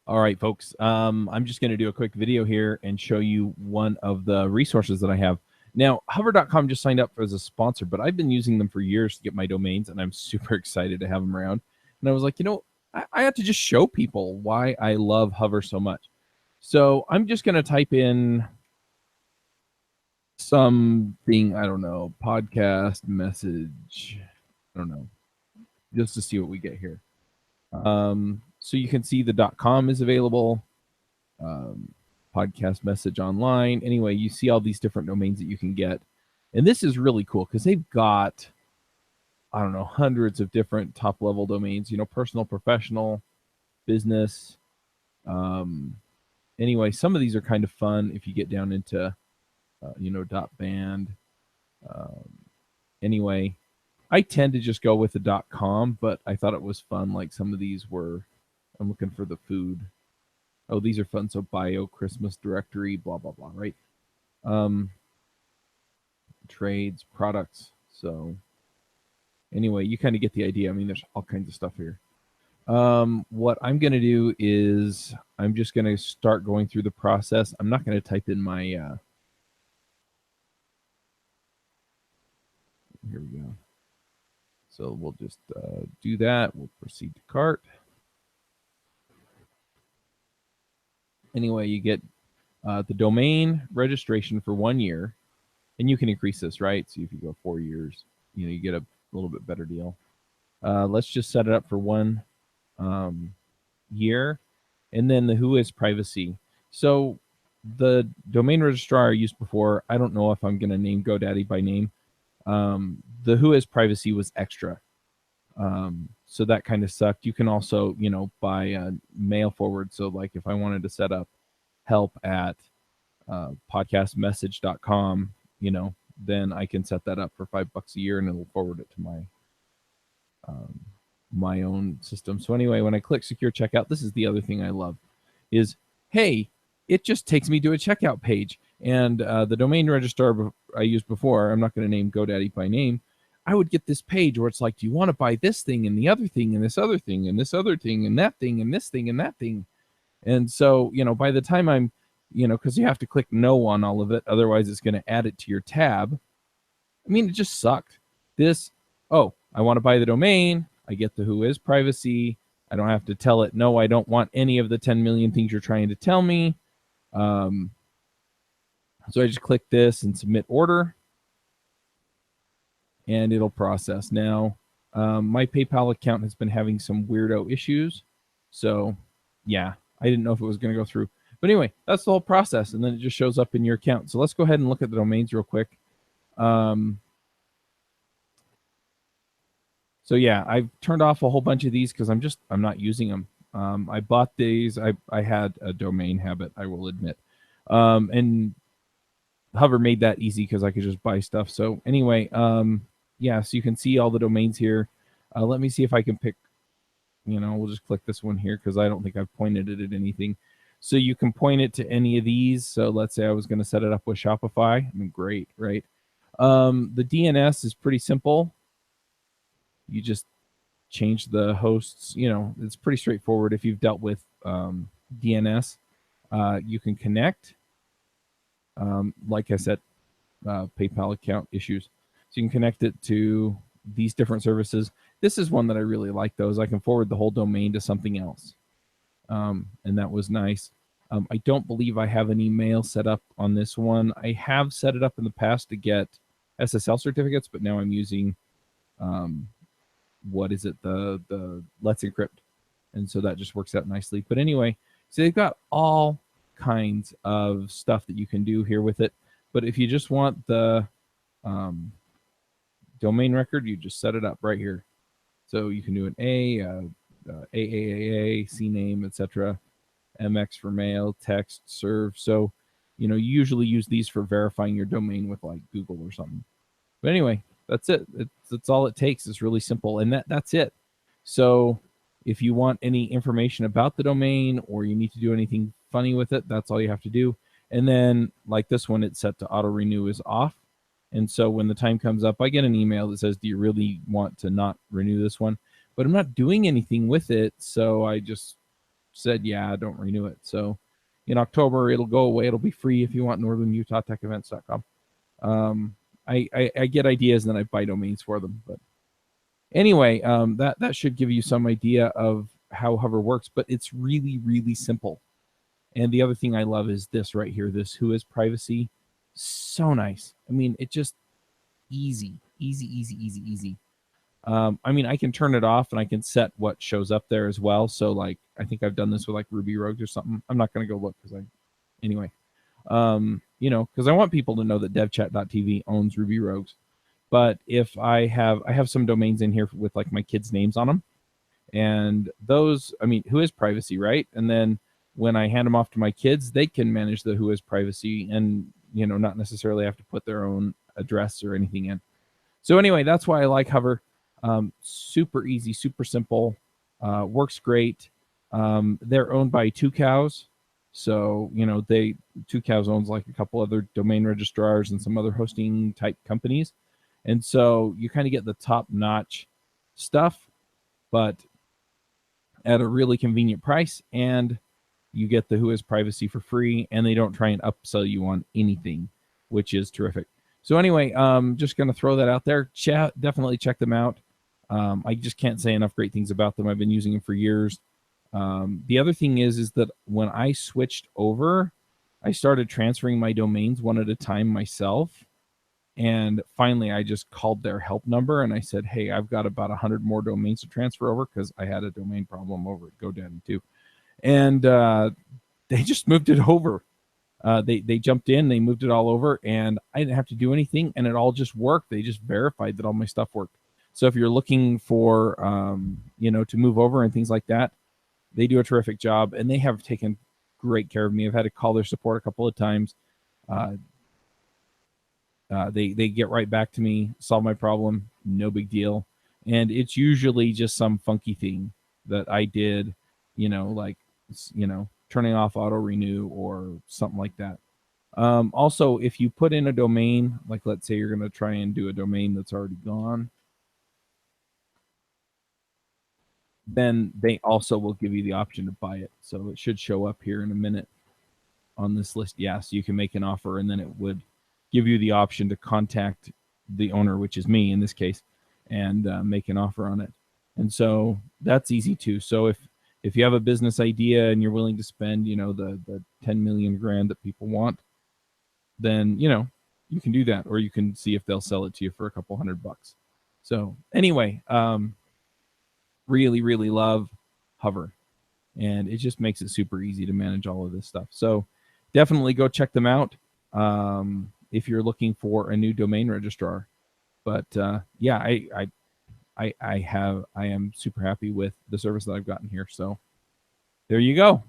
All right, folks. I'm just going to do a quick video here and show you one of the resources that I have. Now, hover.com just signed up as a sponsor, but I've been using them for years to get my domains, and I'm super excited to have them around. And I was like, I have to just show people why I love Hover so much. So I'm just going to type in something, I don't know, podcast message, I don't know, just to see what we get here. So you can see the .com is available, podcast message online. Anyway, you see all these different domains that you can get. And this is really cool because they've got, I don't know, hundreds of different top level domains, personal, professional, business. Anyway, some of these are kind of fun if you get down into, .band. Anyway, I tend to just go with the .com, but I thought it was fun. Like some of these were, I'm looking for the food. Oh, these are fun. So bio, Christmas directory, blah, blah, blah, right? Trades, products. So anyway, you kind of get the idea. I mean, there's all kinds of stuff here. What I'm going to do is I'm just going to start going through the process. I'm not going to type in my, here we go. So we'll just do that. We'll proceed to cart. Anyway, you get the domain registration for 1 year, and you can increase this, right? So if you go 4 years, you get a little bit better deal. Let's just set it up for 1 year, and then the who is privacy. So the domain registrar I used before, I don't know if I'm going to name GoDaddy by name. The who is privacy was extra. So that kind of sucked. You can also, buy a mail forward. So like if I wanted to set up help at podcastmessage.com, then I can set that up for $5 a year and it'll forward it to my own system. So anyway, when I click secure checkout, this is the other thing I love is, hey, it just takes me to a checkout page. And the domain registrar I used before, I'm not going to name GoDaddy by name, I would get this page where it's like, do you want to buy this thing and the other thing and this other thing and this other thing and that thing and this thing and that thing. And so, by the time I'm, because you have to click no on all of it, otherwise it's going to add it to your tab. I mean, it just sucked. I want to buy the domain. I get the who is privacy. I don't have to tell it, no, I don't want any of the 10 million things you're trying to tell me. So I just click this and submit order. And it'll process. Now, my PayPal account has been having some weirdo issues. So, yeah, I didn't know if it was going to go through. But anyway, that's the whole process. And then it just shows up in your account. So let's go ahead and look at the domains real quick. So, yeah, I've turned off a whole bunch of these because I'm not using them. I bought these. I had a domain habit, I will admit. And Hover made that easy because I could just buy stuff. So anyway, yeah, so you can see all the domains here. Let me see if I can pick, we'll just click this one here because I don't think I've pointed it at anything. So you can point it to any of these. So let's say I was going to set it up with Shopify. I mean, great, right? The DNS is pretty simple. You just change the hosts. It's pretty straightforward. If you've dealt with DNS, you can connect. Like I said, PayPal account issues. So you can connect it to these different services. This is one that I really like, though, is I can forward the whole domain to something else. And that was nice. I don't believe I have an email set up on this one. I have set it up in the past to get SSL certificates, but now I'm using, the Let's Encrypt. And so that just works out nicely. But anyway, so they've got all kinds of stuff that you can do here with it. But if you just want the domain record, you just set it up right here. So you can do an AAAA, CNAME, etc. MX for mail, text, serve. So, you usually use these for verifying your domain with like Google or something. But anyway, that's it. That's all it takes. It's really simple. And that's it. So if you want any information about the domain or you need to do anything funny with it, that's all you have to do. And then like this one, it's set to auto renew is off. And so when the time comes up, I get an email that says, do you really want to not renew this one? But I'm not doing anything with it. So I just said, yeah, don't renew it. So in October, it'll go away. It'll be free if you want, northernutahtechevents.com. I get ideas and then I buy domains for them. But anyway, that should give you some idea of how Hover works, but it's really, really simple. And the other thing I love is this right here, this Who is Privacy. So nice. I mean, it just easy. I mean, I can turn it off and I can set what shows up there as well. So like, I think I've done this with like Ruby Rogues or something. I'm not going to go look anyway, because I want people to know that devchat.tv owns Ruby Rogues. But if I have some domains in here with like my kids' names on them, and those, I mean, Who is Privacy, right? And then when I hand them off to my kids, they can manage the Who is Privacy and, not necessarily have to put their own address or anything in. So anyway, that's why I like Hover. Super easy, super simple, works great. They're owned by Two Cows. So, Two Cows owns like a couple other domain registrars and some other hosting type companies. And so you kind of get the top notch stuff, but at a really convenient price, and you get the Who is Privacy for free, and they don't try and upsell you on anything, which is terrific. So anyway, just going to throw that out there. Definitely check them out. I just can't say enough great things about them. I've been using them for years. The other thing is that when I switched over, I started transferring my domains one at a time myself. And finally, I just called their help number and I said, hey, I've got about 100 more domains to transfer over because I had a domain problem over at GoDaddy too. And they just moved it over. They jumped in, they moved it all over, and I didn't have to do anything, and it all just worked. They just verified that all my stuff worked. So if you're looking for, to move over and things like that, they do a terrific job, and they have taken great care of me. I've had to call their support a couple of times. They get right back to me, solve my problem, no big deal. And it's usually just some funky thing that I did, turning off auto renew or something like that. Also, if you put in a domain, like let's say you're going to try and do a domain that's already gone, then they also will give you the option to buy it. So it should show up here in a minute on this list. Yeah, so you can make an offer, and then it would give you the option to contact the owner, which is me in this case, and make an offer on it. And so that's easy too. So if you have a business idea and you're willing to spend, the 10 million grand that people want, then, you can do that, or you can see if they'll sell it to you for a couple $100. So anyway, really, really love Hover, and it just makes it super easy to manage all of this stuff. So definitely go check them out if you're looking for a new domain registrar. But yeah, I am super happy with the service that I've gotten here. So there you go.